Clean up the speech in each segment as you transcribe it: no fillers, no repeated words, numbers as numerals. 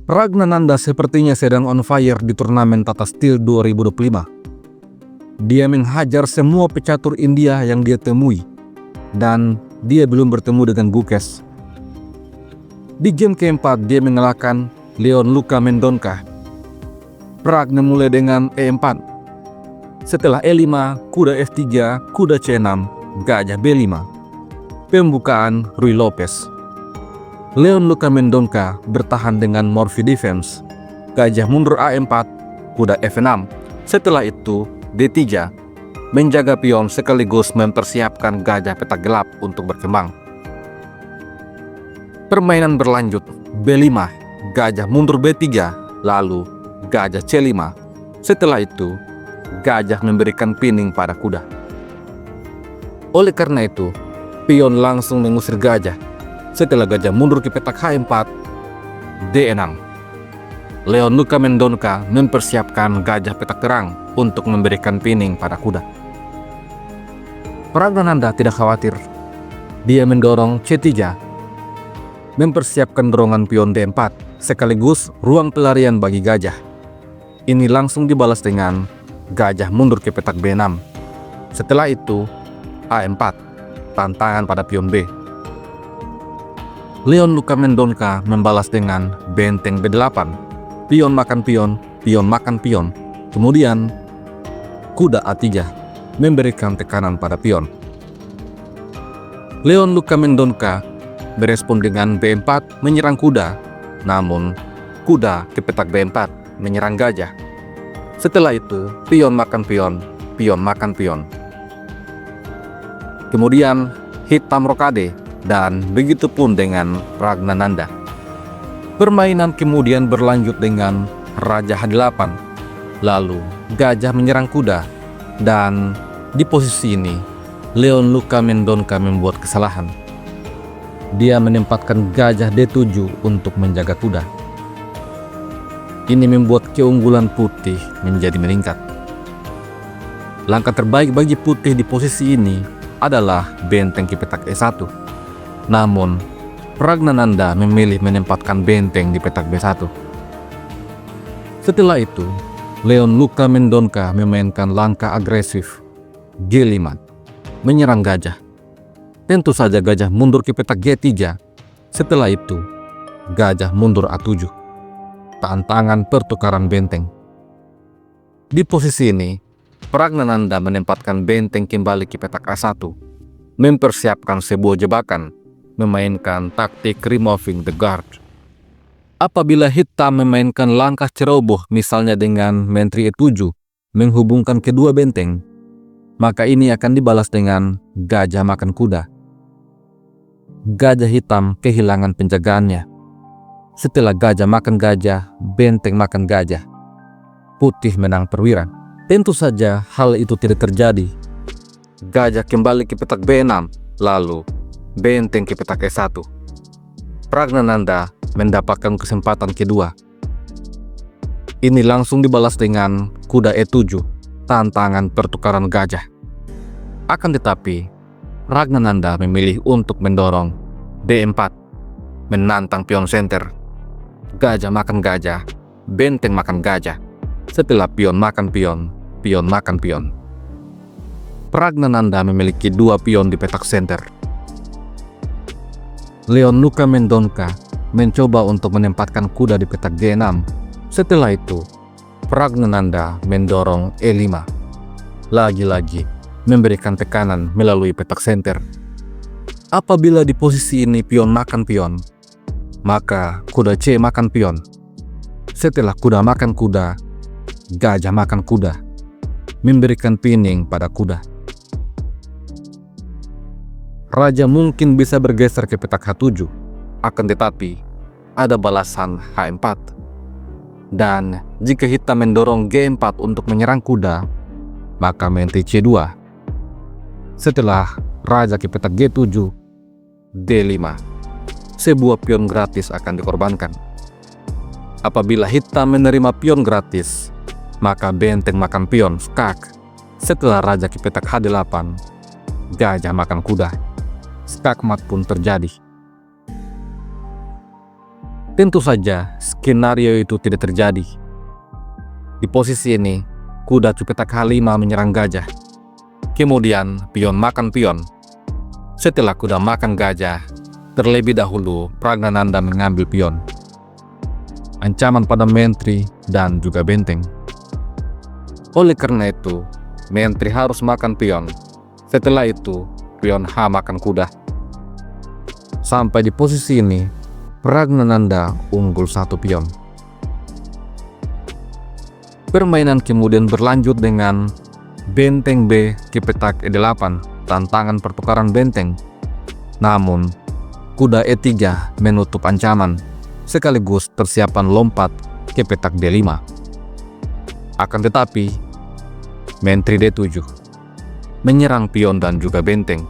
Pragnananda sepertinya sedang on fire di turnamen Tata Steel 2025. Dia menghajar semua pecatur India yang dia temui, dan dia belum bertemu dengan Gukesh. Di game keempat dia mengalahkan Leon Luka Mendonca. Pragna mulai dengan E4. Setelah E5, kuda F3, kuda C6, gajah B5. Pembukaan Ruy Lopez. Leon Luka Mendonca bertahan dengan Morphy Defense. Gajah mundur A4, kuda F6. Setelah itu D3, menjaga pion sekaligus mempersiapkan gajah petak gelap untuk berkembang. Permainan berlanjut. B5, gajah mundur B3, lalu gajah C5. Setelah itu, gajah memberikan pinning pada kuda. Oleh karena itu, pion langsung mengusir gajah. Setelah gajah mundur ke petak H4, D6. Leon Luka Mendonca mempersiapkan gajah petak terang untuk memberikan pinning pada kuda. Pragnananda tidak khawatir. Dia mendorong C3, mempersiapkan dorongan pion D4, sekaligus ruang pelarian bagi gajah. Ini langsung dibalas dengan gajah mundur ke petak B6. Setelah itu, A4, tantangan pada pion B. Leon Luka Mendonca membalas dengan benteng B8, pion makan pion, pion makan pion. Kemudian, kuda A3, memberikan tekanan pada pion. Leon Luka Mendonca berespon dengan B4 menyerang kuda, namun kuda ke petak B4 menyerang gajah. Setelah itu, pion makan pion, pion makan pion. Kemudian, hitam rokade, dan begitu pun dengan Pragnananda. Permainan kemudian berlanjut dengan Raja H8, lalu gajah menyerang kuda, dan di posisi ini Leon Luka Mendonca membuat kesalahan. Dia menempatkan gajah D7 untuk menjaga kuda. Ini membuat keunggulan putih menjadi meningkat. Langkah terbaik bagi putih di posisi ini adalah benteng ke petak E1. Namun, Pragnananda memilih menempatkan benteng di petak B1. Setelah itu, Leon Luka Mendonca memainkan langkah agresif G5, menyerang gajah. Tentu saja gajah mundur ke petak G3. Setelah itu, gajah mundur A7. Tantangan pertukaran benteng. Di posisi ini, Pragnananda menempatkan benteng kembali ke petak A1, mempersiapkan sebuah jebakan, memainkan taktik removing the guard. Apabila hitam memainkan langkah ceroboh misalnya dengan menteri E7 menghubungkan kedua benteng, maka ini akan dibalas dengan gajah makan kuda. Gajah hitam kehilangan penjagaannya. Setelah gajah makan gajah, benteng makan gajah. Putih menang perwira. Tentu saja hal itu tidak terjadi. Gajah kembali ke petak B6, lalu benteng ke petak E1. Pragnananda mendapatkan kesempatan kedua. Ini langsung dibalas dengan kuda E7, tantangan pertukaran gajah. Akan tetapi, Pragnananda memilih untuk mendorong D4, menantang pion center. Gajah makan gajah, benteng makan gajah. Setelah pion makan pion, pion makan pion. Pragnananda memiliki dua pion di petak center. Leon Luka Mendonca mencoba untuk menempatkan kuda di petak G6. Setelah itu, Pragnananda mendorong E5. Lagi-lagi, memberikan tekanan melalui petak center. Apabila di posisi ini pion makan pion, maka kuda C makan pion. Setelah kuda makan kuda, gajah makan kuda, memberikan pinning pada kuda. Raja mungkin bisa bergeser ke petak H7, akan tetapi ada balasan H4. Dan jika hitam mendorong G4 untuk menyerang kuda, maka menteri C2. Setelah raja ke petak G7, D5, sebuah pion gratis akan dikorbankan. Apabila hitam menerima pion gratis, maka benteng makan pion skak. Setelah raja ke petak H8, gajah makan kuda. Skakmat pun terjadi. Tentu saja skenario itu tidak terjadi. Di posisi ini, kuda Cipetak H5 menyerang gajah. Kemudian pion makan pion. Setelah kuda makan gajah, terlebih dahulu Pragnananda mengambil pion. Ancaman pada menteri dan juga benteng. Oleh karena itu, menteri harus makan pion. Setelah itu, pion H makan kuda. Sampai di posisi ini, Pragnananda unggul 1 pion. Permainan kemudian berlanjut dengan benteng B ke petak E8, tantangan pertukaran benteng. Namun, kuda E3 menutup ancaman, sekaligus persiapan lompat ke petak D5. Akan tetapi, menteri D7 menyerang pion dan juga benteng.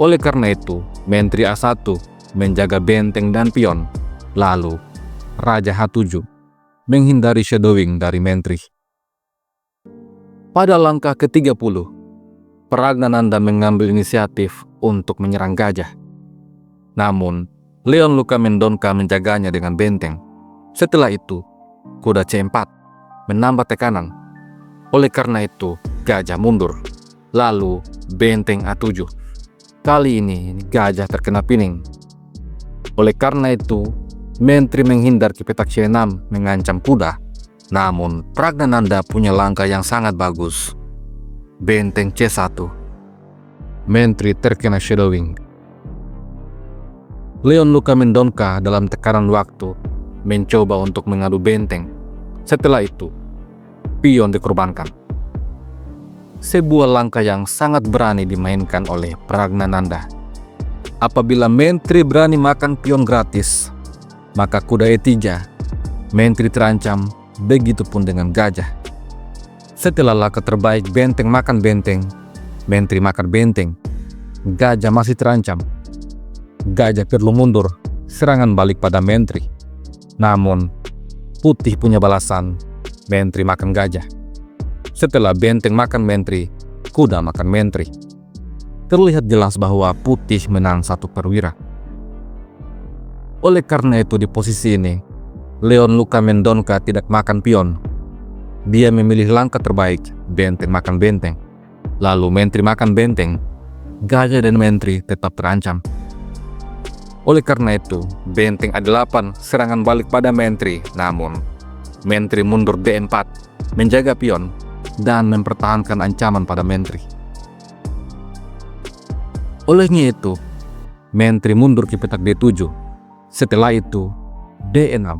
Oleh karena itu, menteri A1 menjaga benteng dan pion. Lalu, Raja H7 menghindari shadowing dari menteri. Pada langkah ke-30, Pragnananda mengambil inisiatif untuk menyerang gajah. Namun, Leon Lukamendonka menjaganya dengan benteng. Setelah itu, kuda C4 menambah tekanan. Oleh karena itu, gajah mundur. Lalu, benteng A7. Kali ini, gajah terkena pining. Oleh karena itu, menteri menghindar ke petak C6 mengancam kuda. Namun, Pragnananda punya langkah yang sangat bagus. Benteng C1. Menteri terkena shadowing. Leon Lukamendonka dalam tekanan waktu mencoba untuk mengadu benteng. Setelah itu, pion dikorbankan. Sebuah langkah yang sangat berani dimainkan oleh Pragnananda. Apabila menteri berani makan pion gratis, maka kuda E3, menteri terancam, begitupun dengan gajah. Setelah langkah terbaik benteng makan benteng, menteri makan benteng, gajah masih terancam. Gajah perlu mundur, serangan balik pada menteri. Namun, putih punya balasan, menteri makan gajah. Setelah benteng makan menteri, kuda makan menteri. Terlihat jelas bahwa putih menang 1 perwira. Oleh karena itu di posisi ini, Leon Lukamendonka tidak makan pion. Dia memilih langkah terbaik, benteng makan benteng. Lalu menteri makan benteng, gajah dan menteri tetap terancam. Oleh karena itu, benteng A8 serangan balik pada menteri. Namun, menteri mundur D4, menjaga pion, dan mempertahankan ancaman pada menteri. Olehnya itu, menteri mundur ke petak D7. Setelah itu, D6.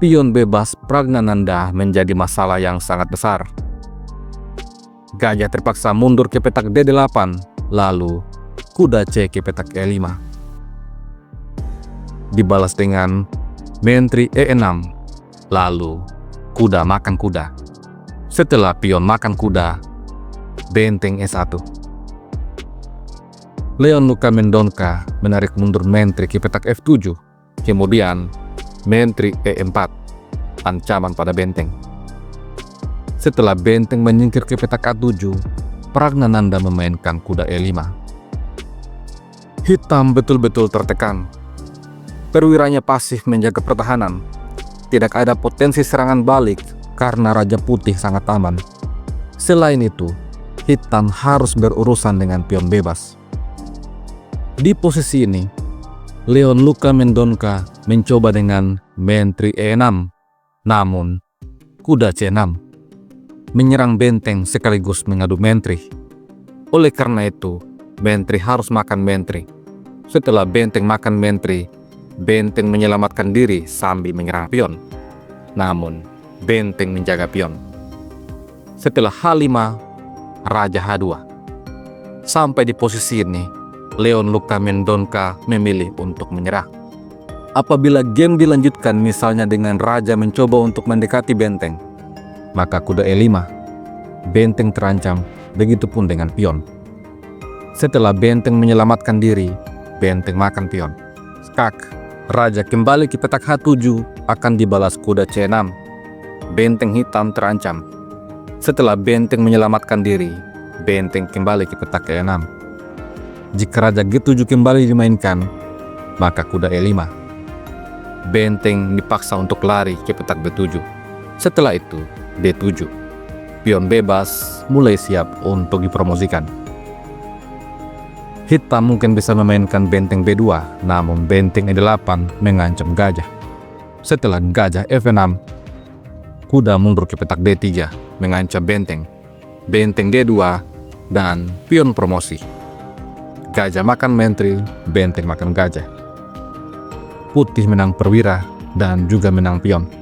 Pion bebas Pragnananda menjadi masalah yang sangat besar. Gajah terpaksa mundur ke petak D8, lalu kuda C ke petak E5. Dibalas dengan menteri E6, lalu kuda makan kuda. Setelah pion makan kuda, benteng E1. Leon Lukamendonka menarik mundur menteri ke petak F7, kemudian menteri E4, ancaman pada benteng. Setelah benteng menyingkir ke petak A7, Pragnananda memainkan kuda E5. Hitam betul-betul tertekan. Perwiranya pasif menjaga pertahanan. Tidak ada potensi serangan balik karena Raja Putih sangat aman. Selain itu, hitam harus berurusan dengan pion bebas. Di posisi ini, Leon Lukamendonka mencoba dengan menteri E6, namun kuda C6 menyerang benteng sekaligus mengadu menteri. Oleh karena itu, menteri harus makan menteri. Setelah benteng makan menteri, benteng menyelamatkan diri sambil menyerang pion. Namun, benteng menjaga pion. Setelah H5, Raja H2. Sampai di posisi ini, Leon Lukamendonka memilih untuk menyerah. Apabila game dilanjutkan misalnya dengan Raja mencoba untuk mendekati benteng, maka kuda E5, benteng terancam, begitupun dengan pion. Setelah benteng menyelamatkan diri, benteng makan pion. Skak, Raja kembali ke petak H7 akan dibalas kuda C6. Benteng hitam terancam. Setelah benteng menyelamatkan diri, benteng kembali ke petak E6. Jika Raja G7 kembali dimainkan, maka kuda E5. Benteng dipaksa untuk lari ke petak B7. Setelah itu, D7. Pion bebas mulai siap untuk dipromosikan. Hitam mungkin bisa memainkan benteng B2, namun benteng E8 mengancam gajah. Setelah gajah F6, kuda mundur ke petak D3, mengancam benteng. Benteng D2, dan pion promosi. Gajah makan menteri, benteng makan gajah. Putih menang perwira dan juga menang pion.